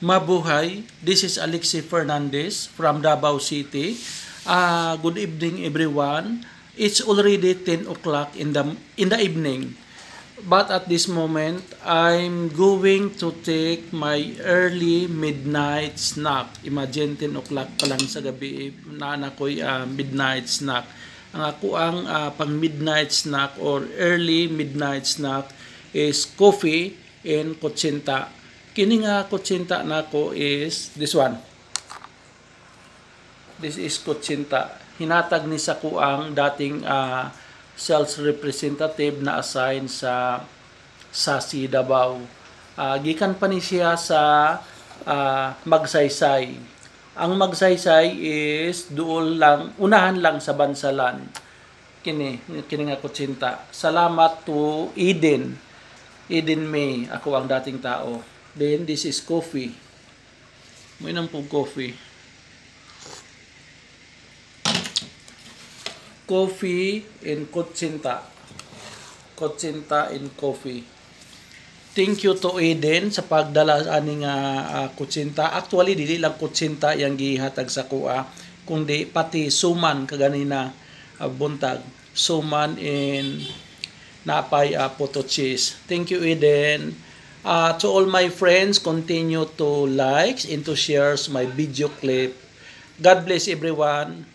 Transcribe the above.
Mabuhay. This is Alexi Fernandez from Davao City. Good evening, everyone. It's already 10 o'clock in the evening. But at this moment, I'm going to take my early midnight snack. Imagine 10 o'clock pa lang sa gabi na ako'y midnight snack. Ang ako ang pang midnight snack or early midnight snack is coffee and kutsinta. Kini nga kutsinta nako is this one. This is kutsinta. Hinatag ni sa kuang dating sales representative na assign sa Sasi Davao. Gikan pa ni siya sa Magsaysay. Ang Magsaysay is duol lang, unahan lang sa Bansalan. Kini nga kutsinta. Salamat to Eden May, ako ang dating tao. Then this is coffee. May nang po coffee. Coffee and kutsinta. Kutsinta and coffee. Thank you to Eden sa pagdala aning kutsinta. Actually dili lang kutsinta yang gihatag sa kuha, kundi pati suman kaganina buntag. Suman and napay photo cheese. Thank you Eden. To all my friends, continue to like and to share my video clip. God bless everyone.